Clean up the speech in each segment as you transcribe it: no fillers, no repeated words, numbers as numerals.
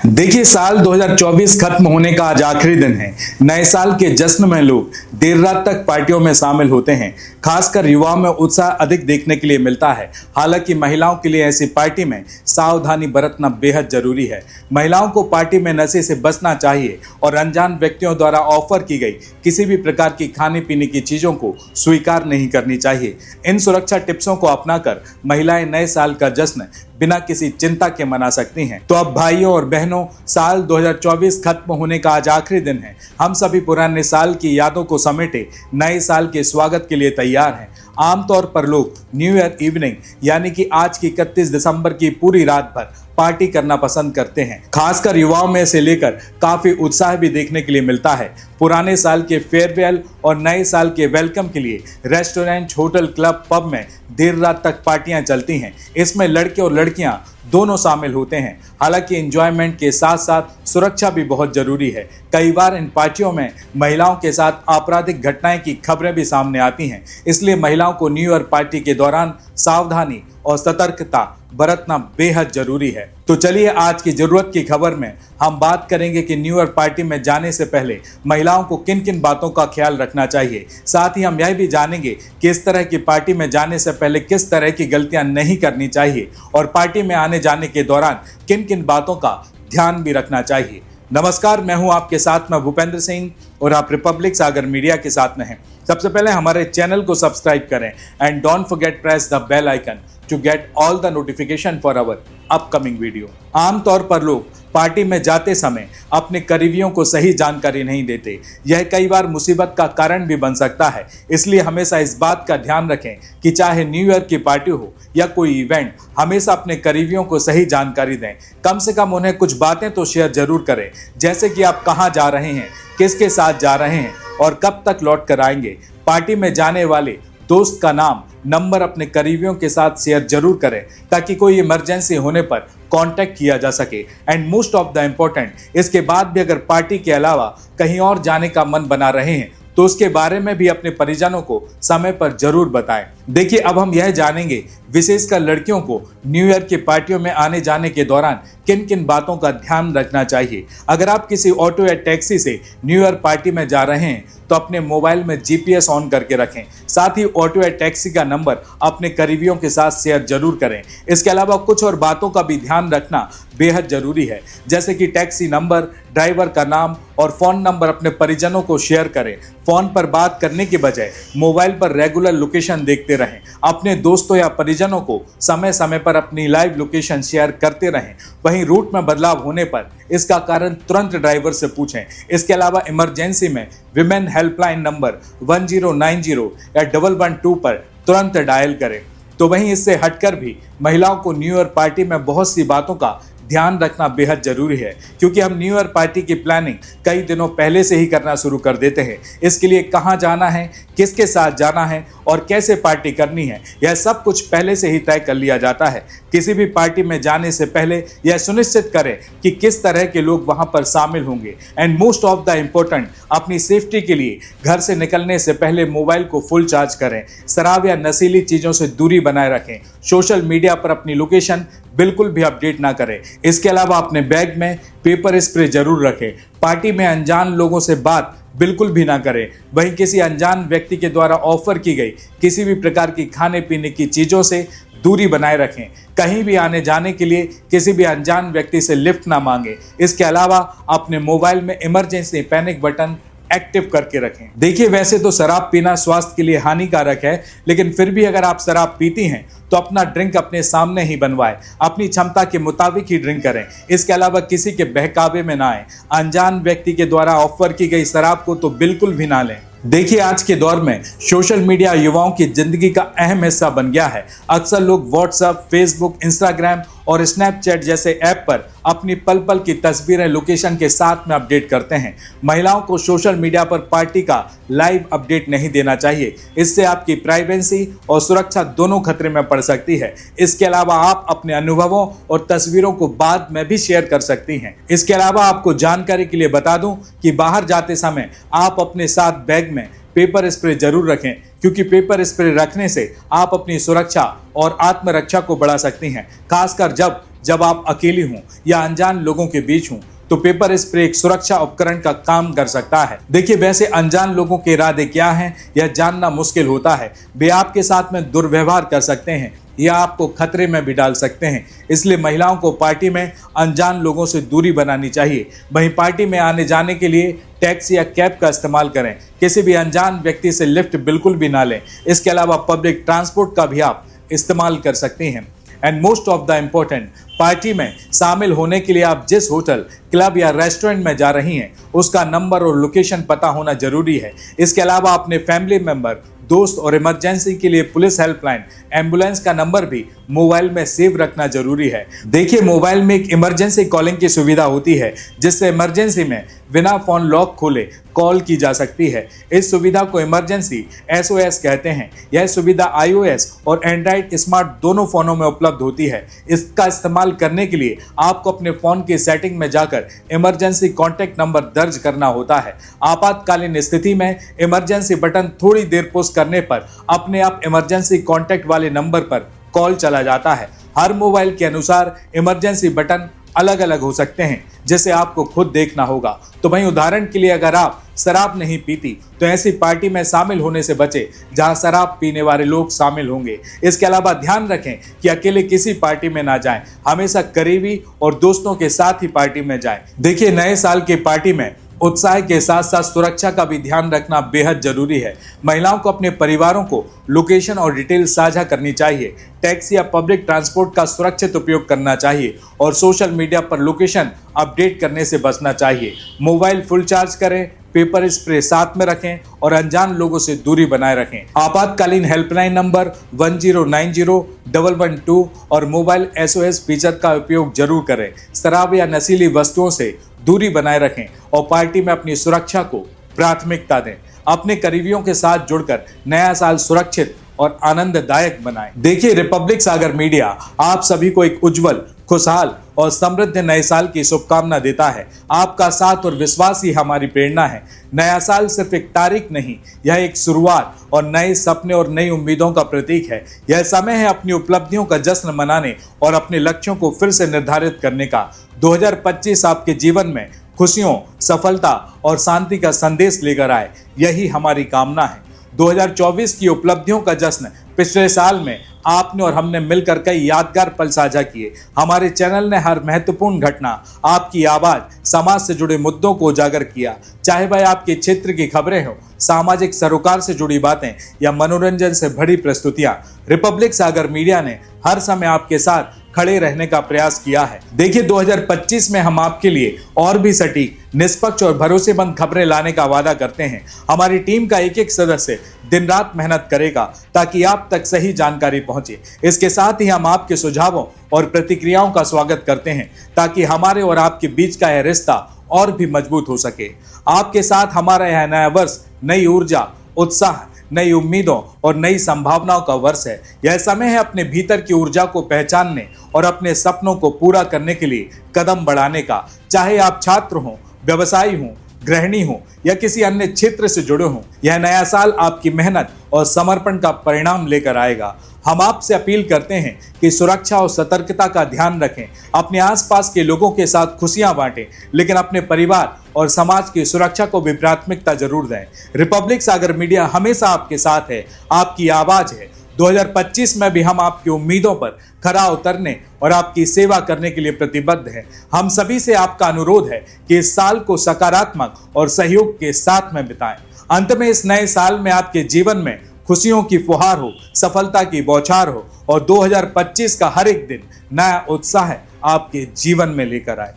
देखिए, साल 2024 खत्म होने का आज आखिरी दिन है। नए साल के जश्न में लोग देर रात तक पार्टियों में शामिल होते हैं। खासकर युवाओं में उत्साह अधिक देखने के लिए मिलता है। हालांकि महिलाओं के लिए ऐसी पार्टी में सावधानी बरतना बेहद जरूरी है। महिलाओं को पार्टी में नशे से बचना चाहिए और अनजान व्यक्तियों द्वारा ऑफर की गई किसी भी प्रकार की खाने पीने की चीजों को स्वीकार नहीं करनी चाहिए। इन सुरक्षा टिप्सों को अपनाकर महिलाएं नए साल का जश्न बिना किसी चिंता के मना सकती हैं। तो अब भाइयों और बहनों, साल 2024 खत्म होने का आज आखिरी दिन है। हम सभी पुराने साल की यादों को समेटे नए साल के स्वागत के लिए तैयार हैं। आमतौर पर लोग न्यू ईयर इवनिंग यानी कि आज की 31 दिसंबर की पूरी रात भर पार्टी करना पसंद करते हैं। खासकर युवाओं में से लेकर काफी उत्साह भी देखने के लिए मिलता है। पुराने साल के फेयरवेल और नए साल के वेलकम के लिए रेस्टोरेंट, होटल, क्लब, पब में देर रात तक पार्टियां चलती हैं। इसमें लड़के और लड़कियां दोनों शामिल होते हैं। हालांकि एंजॉयमेंट के साथ साथ सुरक्षा भी बहुत जरूरी है। कई बार इन पार्टियों में महिलाओं के साथ आपराधिक घटनाएं की खबरें भी सामने आती हैं। इसलिए महिलाओं को न्यू ईयर पार्टी के दौरान सावधानी और सतर्कता बरतना बेहद जरूरी है। तो चलिए, आज की जरूरत की खबर में हम बात करेंगे कि न्यू ईयर पार्टी में जाने से पहले महिलाओं को किन किन बातों का ख्याल रखना चाहिए। साथ ही हम यह भी जानेंगे कि इस तरह की पार्टी में जाने से पहले किस तरह की गलतियां नहीं करनी चाहिए और पार्टी में आने जाने के दौरान किन किन बातों का ध्यान भी रखना चाहिए। नमस्कार, मैं हूं आपके साथ में भूपेंद्र सिंह और आप रिपब्लिक सागर मीडिया के साथ में हैं। सबसे पहले हमारे चैनल को सब्सक्राइब करें and don't forget press the bell icon to get all the notification for our upcoming video. आमतौर पर लोग पार्टी में जाते समय अपने करीबियों को सही जानकारी नहीं देते। यह कई बार मुसीबत का कारण भी बन सकता है। इसलिए हमेशा इस बात का ध्यान रखें कि चाहे न्यू ईयर की पार्टी हो या कोई इवेंट, हमेशा अपने करीबियों को सही जानकारी दें। कम से कम उन्हें कुछ बातें तो शेयर जरूर करें, जैसे कि आप कहाँ जा रहे हैं, किसके साथ जा रहे हैं और कब तक लौट कर आएंगे। पार्टी में जाने वाले दोस्त का नाम, नंबर अपने करीबियों के साथ शेयर जरूर करें ताकि कोई इमरजेंसी होने पर कांटेक्ट किया जा सके। And most of the important, इसके बाद भी अगर पार्टी के अलावा कहीं और जाने का मन बना रहे हैं तो उसके बारे में भी अपने परिजनों को समय पर जरूर बताएं। देखिए, अब हम यह जानेंगे विशेषकर लड़कियों को न्यू ईयर की पार्टियों में आने जाने के दौरान किन किन बातों का ध्यान रखना चाहिए। अगर आप किसी ऑटो या टैक्सी से न्यू ईयर पार्टी में जा रहे हैं तो अपने मोबाइल में जीपीएस ऑन करके रखें। साथ ही ऑटो या टैक्सी का नंबर अपने करीबियों के साथ शेयर जरूर करें। इसके अलावा कुछ और बातों का भी ध्यान रखना बेहद जरूरी है, जैसे कि टैक्सी नंबर, ड्राइवर का नाम और फोन नंबर अपने परिजनों को शेयर करें। फोन पर बात करने की बजाय मोबाइल पर रेगुलर लोकेशन देखते रहें। अपने दोस्तों या परिजनों को समय समय पर अपनी लाइव लोकेशन शेयर करते रहें। वहीं रूट में बदलाव होने पर इसका कारण तुरंत ड्राइवर से पूछें। इसके अलावा इमरजेंसी में विमेन हेल्पलाइन नंबर 1090 या 112 पर तुरंत डायल करें। तो वहीं इससे हटकर भी महिलाओं को न्यू ईयर पार्टी में बहुत सी बातों का ध्यान रखना बेहद जरूरी है, क्योंकि हम न्यू ईयर पार्टी की प्लानिंग कई दिनों पहले से ही करना शुरू कर देते हैं। इसके लिए कहाँ जाना है, किसके साथ जाना है और कैसे पार्टी करनी है, यह सब कुछ पहले से ही तय कर लिया जाता है। किसी भी पार्टी में जाने से पहले यह सुनिश्चित करें कि किस तरह के लोग वहां पर शामिल होंगे। And most of the important, अपनी सेफ्टी के लिए घर से निकलने से पहले मोबाइल को फुल चार्ज करें। शराब या नशीली चीजों से दूरी बनाए रखें। सोशल मीडिया पर अपनी लोकेशन बिल्कुल भी अपडेट ना करें। इसके अलावा अपने बैग में पेपर स्प्रे जरूर रखें। पार्टी में अनजान लोगों से बात बिल्कुल भी ना करें। वहीं किसी अनजान व्यक्ति के द्वारा ऑफर की गई किसी भी प्रकार की खाने पीने की चीजों से दूरी बनाए रखें। कहीं भी आने जाने के लिए किसी भी अनजान व्यक्ति से लिफ्ट ना मांगे। इसके अलावा अपने मोबाइल में इमरजेंसी पैनिक बटन एक्टिव करके रखें। देखिए, वैसे तो शराब पीना स्वास्थ्य के लिए हानिकारक है, लेकिन फिर भी अगर आप शराब पीती हैं तो अपना ड्रिंक अपने सामने ही बनवाएं। अपनी क्षमता के मुताबिक ही ड्रिंक करें। इसके अलावा किसी के बहकावे में ना आए। अनजान व्यक्ति के द्वारा ऑफर की गई शराब को तो बिल्कुल भी ना लें। देखिए, आज के दौर में सोशल मीडिया युवाओं की जिंदगी का अहम हिस्सा बन गया है। अक्सर लोग व्हाट्सएप, फेसबुक, इंस्टाग्राम और स्नैपचैट जैसे ऐप पर अपनी पल पल की तस्वीरें लोकेशन के साथ में अपडेट करते हैं। महिलाओं को सोशल मीडिया पर पार्टी का लाइव अपडेट नहीं देना चाहिए। इससे आपकी प्राइवेसी और सुरक्षा दोनों खतरे में पड़ सकती है। इसके अलावा आप अपने अनुभवों और तस्वीरों को बाद में भी शेयर कर सकती हैं। इसके अलावा आपको जानकारी के लिए बता दूं कि बाहर जाते समय आप अपने साथ बैग में पेपर स्प्रे जरूर रखें, क्योंकि पेपर स्प्रे रखने से आप अपनी सुरक्षा और आत्मरक्षा को बढ़ा सकती हैं। खासकर जब जब आप अकेली हों या अनजान लोगों के बीच हों तो पेपर स्प्रे एक सुरक्षा उपकरण का काम कर सकता है। देखिए, वैसे अनजान लोगों के इरादे क्या हैं यह जानना मुश्किल होता है। वे आपके साथ में दुर्व्यवहार कर सकते हैं या आपको खतरे में भी डाल सकते हैं। इसलिए महिलाओं को पार्टी में अनजान लोगों से दूरी बनानी चाहिए। वहीं पार्टी में आने जाने के लिए टैक्सी या कैब का इस्तेमाल करें। किसी भी अनजान व्यक्ति से लिफ्ट बिल्कुल भी ना लें। इसके अलावा पब्लिक ट्रांसपोर्ट का भी आप इस्तेमाल कर सकते हैं। And most of the important, party में शामिल होने के लिए आप जिस होटल, क्लब या रेस्टोरेंट में जा रही हैं उसका नंबर और लोकेशन पता होना जरूरी है। इसके अलावा अपने फैमिली मेंबर, दोस्त और इमरजेंसी के लिए पुलिस हेल्पलाइन, एम्बुलेंस का नंबर भी मोबाइल में सेव रखना जरूरी है। देखिए, मोबाइल में एक इमरजेंसी कॉलिंग की सुविधा होती है जिससे इमरजेंसी में बिना फोन लॉक खोले कॉल की जा सकती है। इस सुविधा को इमरजेंसी SOS कहते हैं। यह सुविधा iOS और एंड्रॉइड स्मार्ट दोनों फोनों में उपलब्ध होती है। इसका इस्तेमाल करने के लिए आपको अपने फोन की सेटिंग में जाकर इमरजेंसी कॉन्टैक्ट नंबर दर्ज करना होता है। आपातकालीन स्थिति में इमरजेंसी बटन थोड़ी देर पुश करने पर अपने आप इमरजेंसी कॉन्टैक्ट वाले नंबर पर कॉल चला जाता है। हर मोबाइल के अनुसार इमरजेंसी बटन अलग अलग हो सकते हैं जिसे आपको खुद देखना होगा। तो वहीं उदाहरण के लिए, अगर आप शराब नहीं पीती तो ऐसी पार्टी में शामिल होने से बचे जहां शराब पीने वाले लोग शामिल होंगे। इसके अलावा ध्यान रखें कि अकेले किसी पार्टी में ना जाएं। हमेशा करीबी और दोस्तों के साथ ही पार्टी में जाएं। देखिए, नए साल की पार्टी में उत्साह के साथ साथ सुरक्षा का भी ध्यान रखना बेहद जरूरी है। महिलाओं को अपने परिवारों को लोकेशन और डिटेल साझा करनी चाहिए। टैक्सी या पब्लिक ट्रांसपोर्ट का सुरक्षित उपयोग करना चाहिए और सोशल मीडिया पर लोकेशन अपडेट करने से बचना चाहिए। मोबाइल फुल चार्ज करें, पेपर स्प्रे साथ में रखें और अनजान लोगों से दूरी बनाए रखें। आपातकालीन हेल्पलाइन नंबर 1090-112 और मोबाइल SOS फीचर का उपयोग जरूर करें। शराब या नशीली वस्तुओं से दूरी बनाए रखें और पार्टी में अपनी सुरक्षा को प्राथमिकता दें। अपने करीबियों के साथ जुड़कर नया साल सुरक्षित और आनंददायक बनाएं। देखिए, रिपब्लिक सागर मीडिया आप सभी को एक उज्जवल, खुशहाल और समृद्ध नए साल की शुभकामना देता है। आपका साथ और विश्वास ही हमारी प्रेरणा है। नया साल सिर्फ एक तारीख नहीं, यह एक शुरुआत और नए सपने और नई उम्मीदों का प्रतीक है। यह समय है अपनी उपलब्धियों का जश्न मनाने और अपने लक्ष्यों को फिर से निर्धारित करने का। 2025 आपके जीवन में खुशियों, सफलता और शांति का संदेश लेकर आए, यही हमारी कामना है। 2024 की उपलब्धियों का जश्न। पिछले साल में आपने और हमने मिलकर कई यादगार पल साझा किए। हमारे चैनल ने हर महत्वपूर्ण घटना, आपकी आवाज, समाज से जुड़े मुद्दों को उजागर किया। चाहे वह आपके क्षेत्र की खबरें हो, सामाजिक सरोकार से जुड़ी बातें या मनोरंजन से भरी प्रस्तुतियां, रिपब्लिक सागर मीडिया ने हर समय आपके साथ खड़े रहने का प्रयास किया है। देखिए, 2025 में हम आपके लिए और भी सटीक, निष्पक्ष और भरोसेमंद खबरें लाने का वादा करते हैं। हमारी टीम का एक एक सदस्य दिन रात मेहनत करेगा ताकि आप तक सही जानकारी पहुंचे। इसके साथ ही हम आपके सुझावों और प्रतिक्रियाओं का स्वागत करते हैं ताकि हमारे और आपके बीच का यह रिश्ता और भी मजबूत हो सके। आपके साथ हमारा यह नया वर्ष नई ऊर्जा, उत्साह, नई उम्मीदों और नई संभावनाओं का वर्ष है। यह समय है अपने भीतर की ऊर्जा को पहचानने और अपने सपनों को पूरा करने के लिए कदम बढ़ाने का। चाहे आप छात्र हों, व्यवसायी हों, गृहिणी हो या किसी अन्य क्षेत्र से जुड़े हों, यह नया साल आपकी मेहनत और समर्पण का परिणाम लेकर आएगा। हम आपसे अपील करते हैं कि सुरक्षा और सतर्कता का ध्यान रखें, अपने आसपास के लोगों के साथ खुशियां बांटें, लेकिन अपने परिवार और समाज की सुरक्षा को भी प्राथमिकता जरूर दें। रिपब्लिक सागर मीडिया हमेशा आपके साथ है, आपकी आवाज है। 2025 में भी हम आपकी उम्मीदों पर खरा उतरने और आपकी सेवा करने के लिए प्रतिबद्ध हैं। हम सभी से आपका अनुरोध है कि इस साल को सकारात्मक और सहयोग के साथ में बिताएं। अंत में इस नए साल में आपके जीवन में खुशियों की फुहार हो, सफलता की बौछार हो और 2025 का हर एक दिन नया उत्साह आपके जीवन में लेकर आए।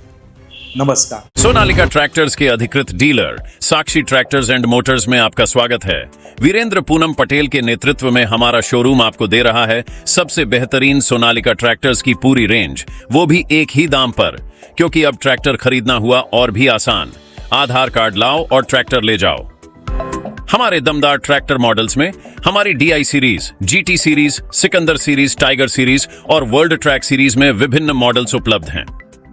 नमस्कार। सोनालिका ट्रैक्टर्स के अधिकृत dealer Sakshi tractors and Motors में आपका स्वागत है। वीरेंद्र पूनम पटेल के नेतृत्व में हमारा शोरूम आपको दे रहा है सबसे बेहतरीन सोनालिका ट्रैक्टर्स की पूरी रेंज, वो भी एक ही दाम पर। क्योंकि अब ट्रैक्टर खरीदना हुआ और भी आसान। आधार कार्ड लाओ और ट्रैक्टर ले जाओ। हमारे दमदार ट्रैक्टर मॉडल्स में हमारी DI series, GT series, Sikandar series, tiger series और वर्ल्ड ट्रैक सीरीज में विभिन्न मॉडल्स उपलब्ध हैं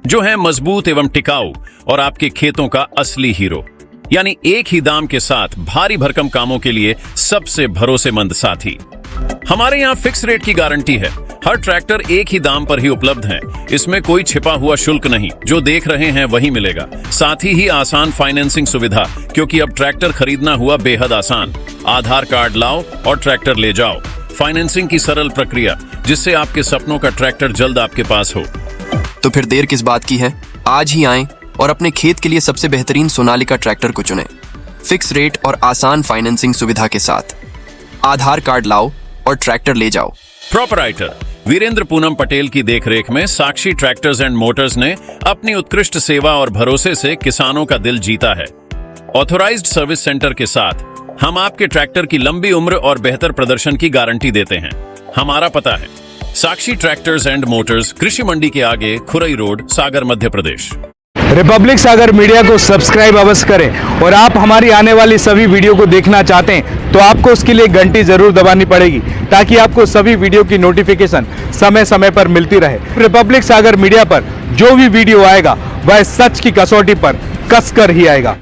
जो हैं मजबूत एवं टिकाऊ और आपके खेतों का असली हीरो। यानी एक ही दाम के साथ भारी भरकम कामों के लिए सबसे भरोसेमंद साथी। हमारे यहाँ फिक्स रेट की गारंटी है। हर ट्रैक्टर एक ही दाम पर ही उपलब्ध है। इसमें कोई छिपा हुआ शुल्क नहीं, जो देख रहे हैं वही मिलेगा। साथ ही आसान फाइनेंसिंग सुविधा, क्योंकि अब ट्रैक्टर खरीदना हुआ बेहद आसान। आधार कार्ड लाओ और ट्रैक्टर ले जाओ। फाइनेंसिंग की सरल प्रक्रिया, जिससे आपके सपनों का ट्रैक्टर जल्द आपके पास हो। तो फिर देर किस बात की है? आज ही आएं और अपने खेत के लिए सबसे बेहतरीन सोनालिका ट्रैक्टर को चुनें। फिक्स रेट और आसान फाइनेंसिंग सुविधा के साथ। आधार कार्ड लाओ और ट्रैक्टर ले जाओ। प्रोपराइटर वीरेंद्र पूनम पटेल की देखरेख में साक्षी ट्रैक्टर्स एंड मोटर्स ने अपनी उत्कृष्ट सेवा और भरोसे से किसानों का दिल जीता है। ऑथोराइज्ड सर्विस सेंटर के साथ हम आपके ट्रैक्टर की लंबी उम्र और बेहतर प्रदर्शन की गारंटी देते हैं। हमारा पता है साक्षी ट्रैक्टर्स एंड मोटर्स, कृषि मंडी के आगे, खुरई रोड, सागर, मध्य प्रदेश। रिपब्लिक सागर मीडिया को सब्सक्राइब अवश्य करें और आप हमारी आने वाली सभी वीडियो को देखना चाहते हैं तो आपको उसके लिए घंटी जरूर दबानी पड़ेगी, ताकि आपको सभी वीडियो की नोटिफिकेशन समय समय पर मिलती रहे। रिपब्लिक सागर मीडिया पर जो भी वीडियो आएगा वह सच की कसौटी पर कसकर ही आएगा।